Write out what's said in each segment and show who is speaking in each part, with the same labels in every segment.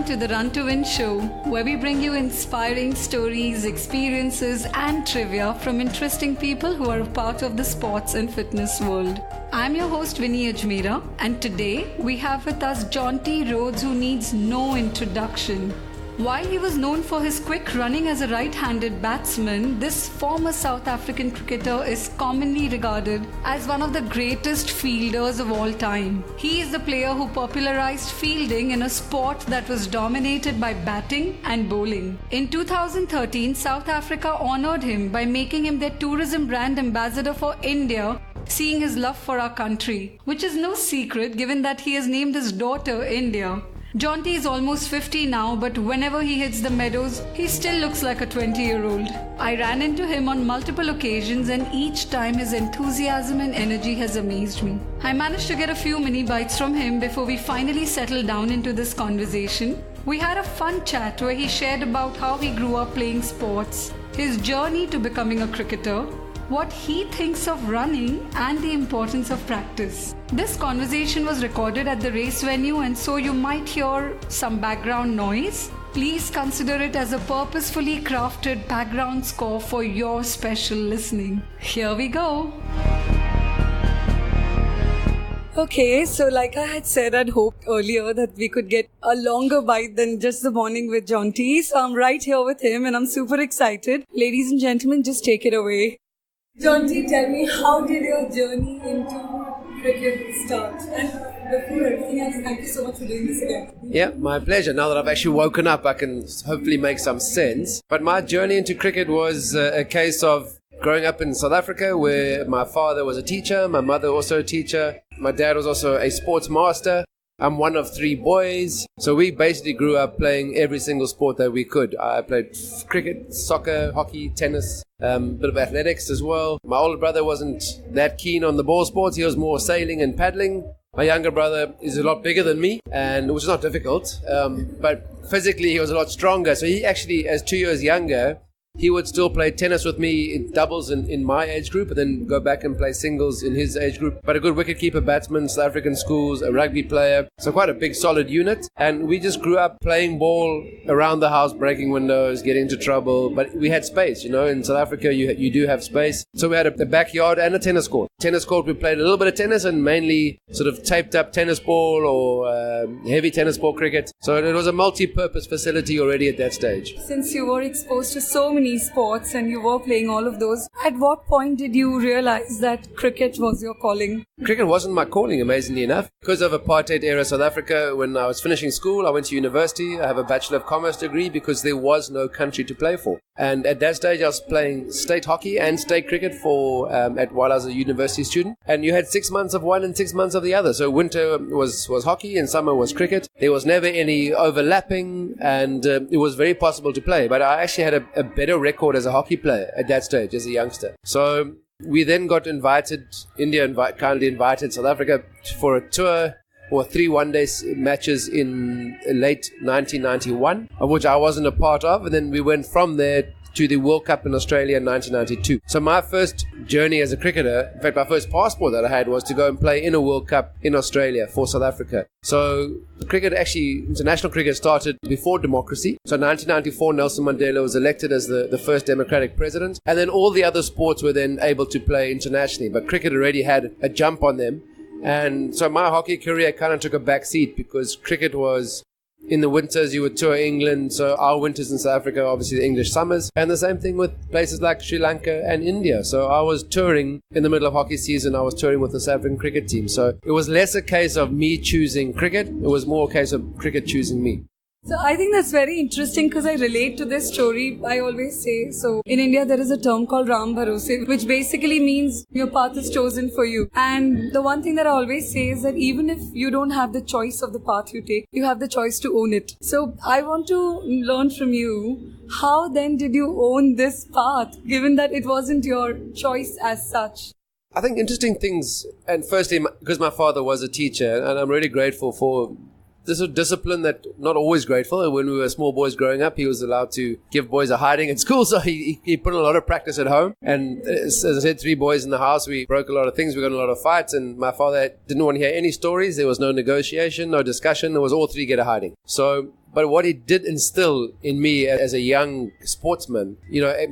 Speaker 1: to the Run to Win show, where we bring you inspiring stories, experiences, and trivia from interesting people who are a part of the sports and fitness world. I'm your host Vinee, and today we have with us Jonty Rhodes, who needs no introduction. While he was known for his quick running as a right-handed batsman, this former South African cricketer is commonly regarded as one of the greatest fielders of all time. He is the player who popularized fielding in a sport that was dominated by batting and bowling. In 2013, South Africa honored him by making him their tourism brand ambassador for India, seeing his love for our country, which is no secret given that he has named his daughter India. Jonty is almost 50 now, but whenever he hits the meadows, he still looks like a 20-year-old. I ran into him on multiple occasions, and each time his enthusiasm and energy has amazed me. I managed to get a few mini bites from him before we finally settled down into this conversation. We had a fun chat where he shared about how he grew up playing sports, his journey to becoming a cricketer, what he thinks of running, and the importance of practice. This conversation was recorded at the race venue, and so you might hear some background noise. Please consider it as a purposefully crafted background score for your special listening. Here we go. Okay, so like I had said, I'd hoped earlier that we could get a longer bite than just the morning with Jonty. So I'm right here with him and I'm super excited. Ladies and gentlemen, just take it away. Jonty, tell me, how did your journey into cricket start? And before everything else, thank you so much for doing this again.
Speaker 2: Yeah, my pleasure. Now that I've actually woken up, I can hopefully make some sense. But my journey into cricket was a case of growing up in South Africa, where my father was a teacher, my mother also a teacher, my dad was also a sports master. I'm one of three boys, so we basically grew up playing every single sport that we could. I played cricket, soccer, hockey, tennis, a bit of athletics as well. My older brother wasn't that keen on the ball sports. He was more sailing and paddling. My younger brother is a lot bigger than me, and which is not difficult, but physically he was a lot stronger. So he actually, as 2 years younger, he would still play tennis with me in doubles in my age group, and then go back and play singles in his age group. But a good wicketkeeper, batsman, South African schools, a rugby player. So quite a big, solid unit. And we just grew up playing ball around the house, breaking windows, getting into trouble. But we had space, in South Africa you do have space. So we had a backyard and a tennis court. Tennis court, we played a little bit of tennis and mainly sort of taped up tennis ball or heavy tennis ball cricket. So it was a multi-purpose facility already at that stage.
Speaker 1: Since you were exposed to so many sports and you were playing all of those, at what point did you realize that cricket was your calling?
Speaker 2: Cricket wasn't my calling, amazingly enough. Because of apartheid era South Africa, when I was finishing school, I went to university. I have a Bachelor of Commerce degree because there was no country to play for. And at that stage, I was playing state hockey and state cricket while I was a university student. And you had 6 months of one and 6 months of the other. So winter was hockey and summer was cricket. There was never any overlapping, and it was very possible to play. But I actually had a better record as a hockey player at that stage, as a youngster. So we then got invited, India kindly invited South Africa for a tour, or 3 one-day matches in late 1991, of which I wasn't a part of, and then we went from there to the World Cup in Australia in 1992. So my first journey as a cricketer, in fact my first passport that I had, was to go and play in a World Cup in Australia for South Africa. So international cricket started before democracy. So in 1994, Nelson Mandela was elected as the first democratic president, and then all the other sports were then able to play internationally, but cricket already had a jump on them. And so my hockey career kind of took a back seat, because cricket was, in the winters you would tour England, so our winters in South Africa, obviously the English summers, and the same thing with places like Sri Lanka and India. So I was touring in the middle of hockey season, I was touring with the South African cricket team. So it was less a case of me choosing cricket, it was more a case of cricket choosing me.
Speaker 1: So I think that's very interesting because I relate to this story. I always say, so in India there is a term called Ram Bharose, which basically means your path is chosen for you. And the one thing that I always say is that even if you don't have the choice of the path you take, you have the choice to own it. So I want to learn from you, how then did you own this path, given that it wasn't your choice as such?
Speaker 2: I think interesting things, and firstly, because my father was a teacher, and I'm really grateful for this is a discipline that not always grateful. When we were small boys growing up, he was allowed to give boys a hiding at school, so he put in a lot of practice at home. And as I said, 3 boys in the house, we broke a lot of things, we got in a lot of fights, and my father didn't want to hear any stories. There was no negotiation, no discussion. It was all 3 get a hiding. So But what he did instill in me as a young sportsman,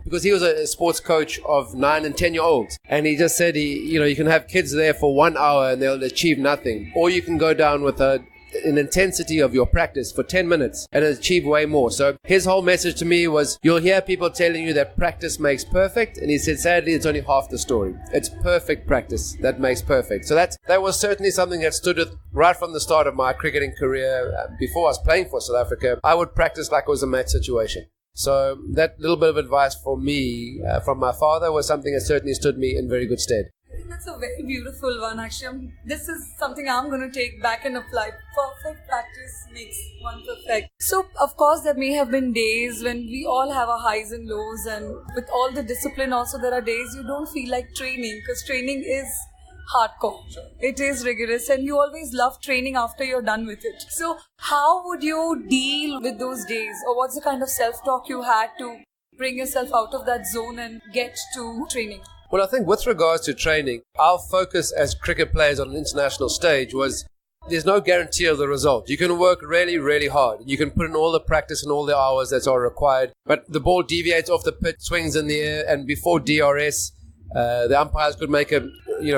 Speaker 2: because he was a sports coach of 9 and 10-year-olds. And he just said, you can have kids there for 1 hour and they'll achieve nothing. Or you can go down with an intensity of your practice for 10 minutes and achieve way more. So his whole message to me was, you'll hear people telling you that practice makes perfect. And he said, sadly, it's only half the story. It's perfect practice that makes perfect. So that was certainly something that stood with right from the start of my cricketing career. Before I was playing for South Africa, I would practice like it was a match situation. So that little bit of advice for me from my father was something that certainly stood me in very good stead.
Speaker 3: That's a very beautiful one, actually. This is something I'm going to take back and apply. Perfect practice makes one perfect. So, of course, there may have been days when we all have our highs and lows, and with all the discipline also, there are days you don't feel like training, because training is hardcore. Sure. It is rigorous, and you always love training after you're done with it. So, how would you deal with those days, or what's the kind of self-talk you had to bring yourself out of that zone and get to training?
Speaker 2: Well, I think with regards to training, our focus as cricket players on an international stage was there's no guarantee of the result. You can work really, really hard. You can put in all the practice and all the hours that are required, but the ball deviates off the pitch, swings in the air, and before DRS, the umpires could make a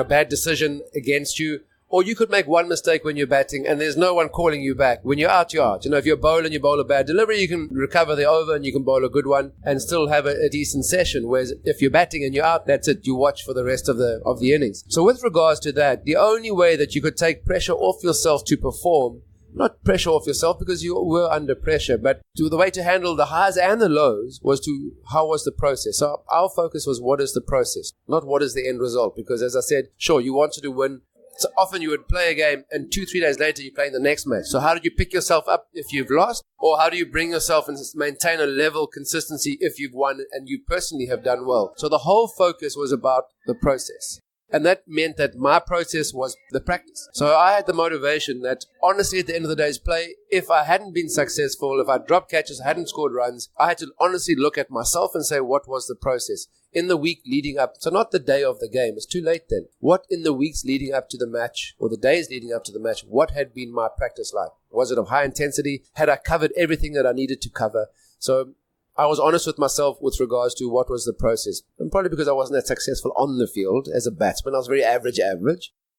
Speaker 2: bad decision against you. Or you could make one mistake when you're batting and there's no one calling you back. When you're out, you're out. If you're bowling, you bowl a bad delivery, you can recover the over and you can bowl a good one and still have a decent session. Whereas if you're batting and you're out, that's it. You watch for the rest of the innings. So with regards to that, the only way that you could take pressure off yourself to perform, not pressure off yourself because you were under pressure, but the way to handle the highs and the lows was to how was the process. So our focus was what is the process, not what is the end result. Because as I said, sure, you wanted to win. So often you would play a game and 2-3 days later you're playing the next match. So how do you pick yourself up if you've lost? Or how do you bring yourself and maintain a level consistency if you've won and you personally have done well? So the whole focus was about the process. And that meant that my process was the practice. So I had the motivation that honestly at the end of the day's play, if I hadn't been successful, if I dropped catches, I hadn't scored runs, I had to honestly look at myself and say, what was the process in the week leading up? So not the day of the game, it's too late then. What in the weeks leading up to the match or the days leading up to the match, what had been my practice like? Was it of high intensity? Had I covered everything that I needed to cover? So I was honest with myself with regards to what was the process. And probably because I wasn't that successful on the field as a batsman. I was very average.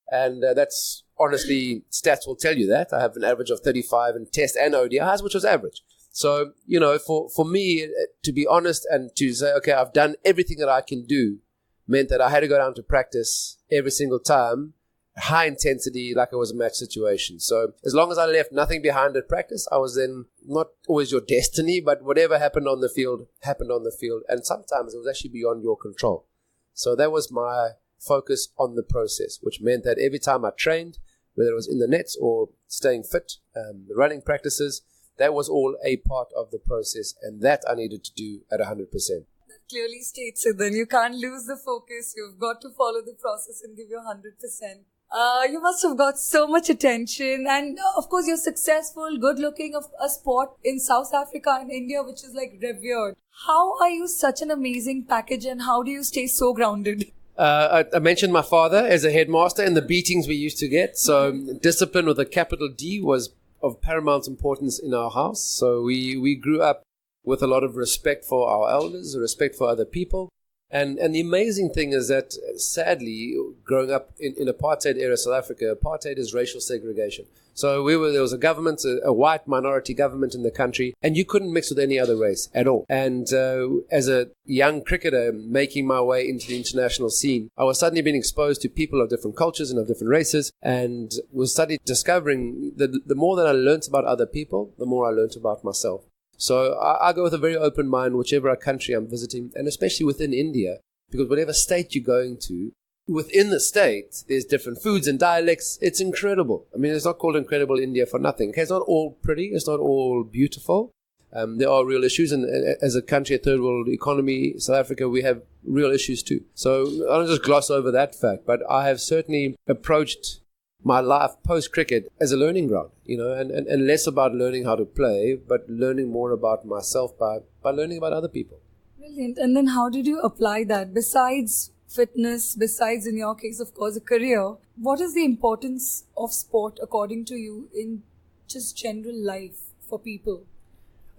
Speaker 2: And that's honestly, stats will tell you that. I have an average of 35 in Test and ODIs, which was average. So, for me, to be honest and to say, okay, I've done everything that I can do, meant that I had to go down to practice every single time, high intensity, like it was a match situation. So as long as I left nothing behind at practice, I was then not always your destiny, but whatever happened on the field, happened on the field. And sometimes it was actually beyond your control. So that was my focus on the process, which meant that every time I trained, whether it was in the nets or staying fit, the running practices, that was all a part of the process. And that I needed to do at 100%.
Speaker 3: Clearly states it then. You can't lose the focus. You've got to follow the process and give your 100%. You must have got so much attention, and of course you're successful, good looking, of a sport in South Africa and India which is like revered. How are you such an amazing package, and how do you stay so grounded?
Speaker 2: I mentioned my father as a headmaster and the beatings we used to get. So discipline with a capital D was of paramount importance in our house. So we grew up with a lot of respect for our elders, respect for other people. And the amazing thing is that, sadly, growing up in apartheid era South Africa, apartheid is racial segregation. So there was a government, a white minority government in the country, and you couldn't mix with any other race at all. And as a young cricketer making my way into the international scene, I was suddenly being exposed to people of different cultures and of different races, and was discovering that the more that I learned about other people, the more I learned about myself. So I go with a very open mind, whichever country I'm visiting, and especially within India, because whatever state you're going to, within the state, there's different foods and dialects. It's incredible. I mean, it's not called Incredible India for nothing. Okay, it's not all pretty. It's not all beautiful. There are real issues, and as a country, a third world economy, South Africa, we have real issues too. So I don't just gloss over that fact, but I have certainly approached my life post-cricket as a learning ground, and less about learning how to play, but learning more about myself by learning about other people.
Speaker 3: Brilliant. And then how did you apply that? Besides fitness, besides in your case, of course, a career, what is the importance of sport according to you in just general life for people?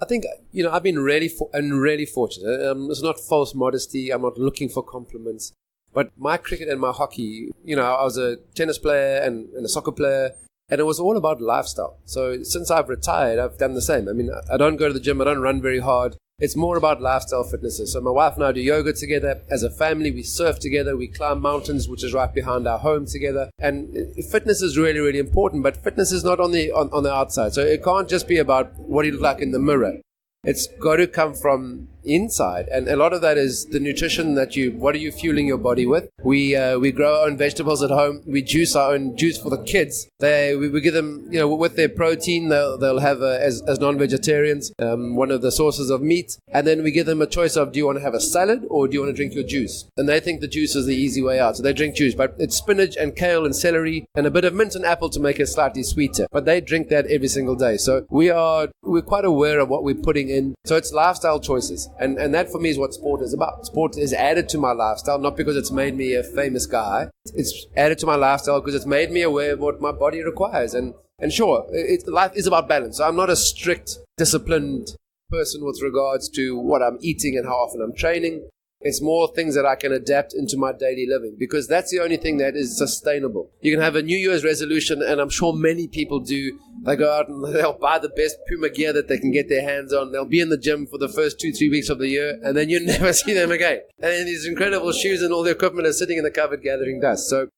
Speaker 2: I think, I've been really fortunate. It's not false modesty. I'm not looking for compliments. But my cricket and my hockey, I was a tennis player and a soccer player, and it was all about lifestyle. So since I've retired, I've done the same. I mean, I don't go to the gym. I don't run very hard. It's more about lifestyle fitness. So my wife and I do yoga together. As a family, we surf together. We climb mountains, which is right behind our home together. And fitness is really, really important. But fitness is not on the outside. So it can't just be about what you look like in the mirror. It's got to come from inside, and a lot of that is the nutrition what are you fueling your body with? We grow our own vegetables at home. We juice our own juice for the kids. We give them, with their protein, they'll have as non-vegetarians one of the sources of meat, and then we give them a choice of, do you want to have a salad or do you want to drink your juice? And they think the juice is the easy way out, so they drink juice, but it's spinach and kale and celery and a bit of mint and apple to make it slightly sweeter, but they drink that every single day. So we're quite aware of what we're putting in. So it's lifestyle choices. And that for me is what sport is about. Sport is added to my lifestyle, not because it's made me a famous guy. It's added to my lifestyle because it's made me aware of what my body requires. And sure, life is about balance. So I'm not a strict, disciplined person with regards to what I'm eating and how often I'm training. It's more things that I can adapt into my daily living, because that's the only thing that is sustainable. You can have a New Year's resolution, and I'm sure many people do. They go out and they'll buy the best Puma gear that they can get their hands on. They'll be in the gym for the first 2-3 weeks of the year, and then you never see them again. And then these incredible shoes and all the equipment are sitting in the cupboard gathering dust. So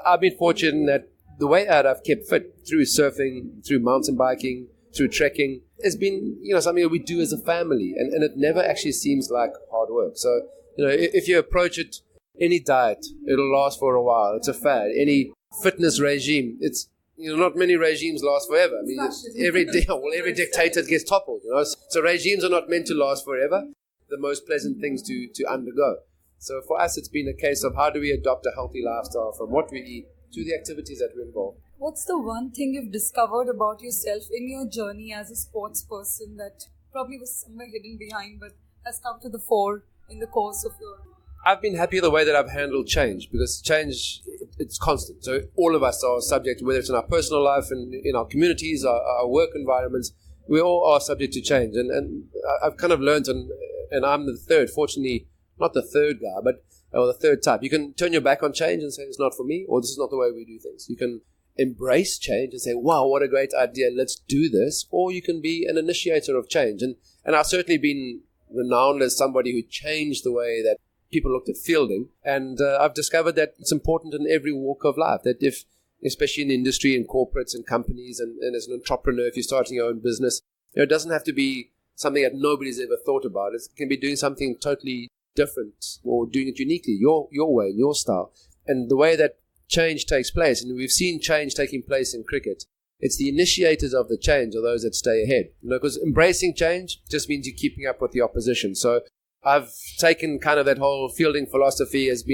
Speaker 2: I've been fortunate that the way out I've kept fit through surfing, through mountain biking, through trekking, has been, something that we do as a family, and it never actually seems like hard work. So, if you approach it, any diet, it'll last for a while. It's a fad. Any fitness regime, it's, not many regimes last forever. I mean, every dictator gets toppled, So regimes are not meant to last forever. The most pleasant things to undergo. So for us, it's been a case of how do we adopt a healthy lifestyle from what we eat to the activities that we involve.
Speaker 3: What's the one thing you've discovered about yourself in your journey as a sports person that probably was somewhere hidden behind but has come to the fore in the course of your...
Speaker 2: I've been happy the way that I've handled change, because change, it's constant. So all of us are subject, whether it's in our personal life and in our communities, our work environments, we all are subject to change. And I've kind of learned, and I'm the third, fortunately, not the third guy, but the third type. You can turn your back on change and say it's not for me, or this is not the way we do things. You can embrace change and say, wow, what a great idea, let's do this. Or you can be an initiator of change. And I've certainly been renowned as somebody who changed the way that people looked at fielding. And I've discovered that it's important in every walk of life, that if, especially in the industry and corporates and companies and as an entrepreneur, if you're starting your own business, it doesn't have to be something that nobody's ever thought about. It can be doing something totally different or doing it uniquely, your way, your style. And the way that change takes place, and we've seen change taking place in cricket, it's the initiators of the change are those that stay ahead. Because embracing change just means you're keeping up with the opposition. So I've taken kind of that whole fielding philosophy as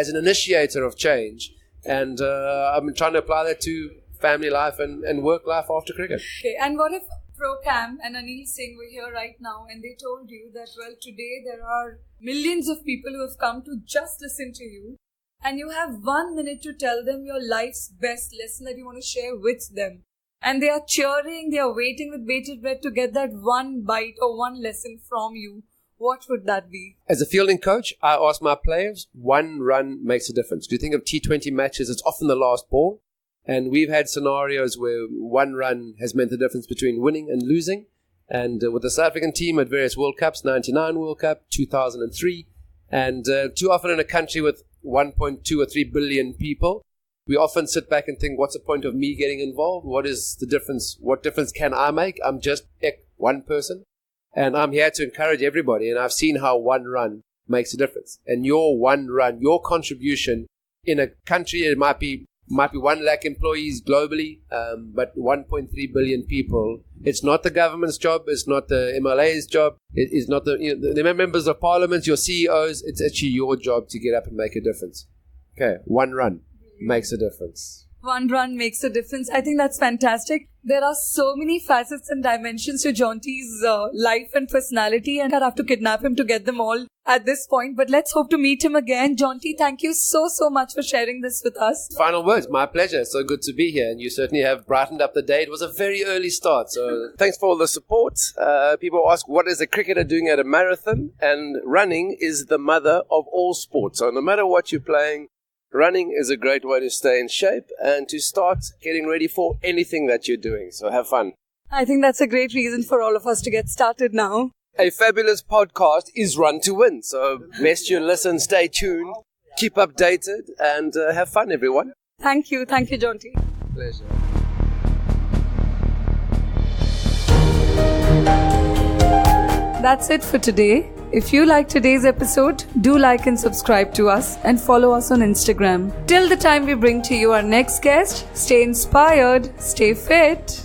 Speaker 2: an initiator of change, and I've been trying to apply that to family life and work life after cricket.
Speaker 3: Okay, and what if Pro Cam and Anil Singh were here right now and they told you that, well, today there are millions of people who have come to just listen to you, and you have 1 minute to tell them your life's best lesson that you want to share with them. And they are cheering, they are waiting with bated breath to get that one bite or one lesson from you. What would that be?
Speaker 2: As a fielding coach, I ask my players, one run makes a difference. Do you think of T20 matches? It's often the last ball. And we've had scenarios where one run has meant the difference between winning and losing. And with the South African team at various World Cups, 99 World Cup, 2003. And too often in a country with 1.2 or 3 billion people, we often sit back and think, what's the point of me getting involved? What is the difference? What difference can I make? I'm just one person. And I'm here to encourage everybody. And I've seen how one run makes a difference. And your one run, your contribution in a country, it might be 1 lakh employees globally, but 1.3 billion people. It's not the government's job. It's not the MLA's job. It is not the members of parliament, your CEOs. It's actually your job to get up and make a difference. Okay, one run makes a difference.
Speaker 3: One run makes a difference. I think that's fantastic. There are so many facets and dimensions to Jonty's life and personality, and I'd have to kidnap him to get them all at this point. But let's hope to meet him again. Jonty, thank you so much for sharing this with us.
Speaker 2: Final words. My pleasure. So good to be here. And you certainly have brightened up the day. It was a very early start. So thanks for all the support. People ask, what is a cricketer doing at a marathon? And running is the mother of all sports. So no matter what you're playing, running is a great way to stay in shape and to start getting ready for anything that you're doing. So have fun.
Speaker 3: I think that's a great reason for all of us to get started now.
Speaker 2: A fabulous podcast is Run to Win. So best you listen, stay tuned, keep updated, and have fun, everyone.
Speaker 3: Thank you. Thank you, Jonty.
Speaker 2: Pleasure.
Speaker 3: That's it for today. If you like today's episode, do like and subscribe to us and follow us on Instagram. Till the time we bring to you our next guest, stay inspired, stay fit.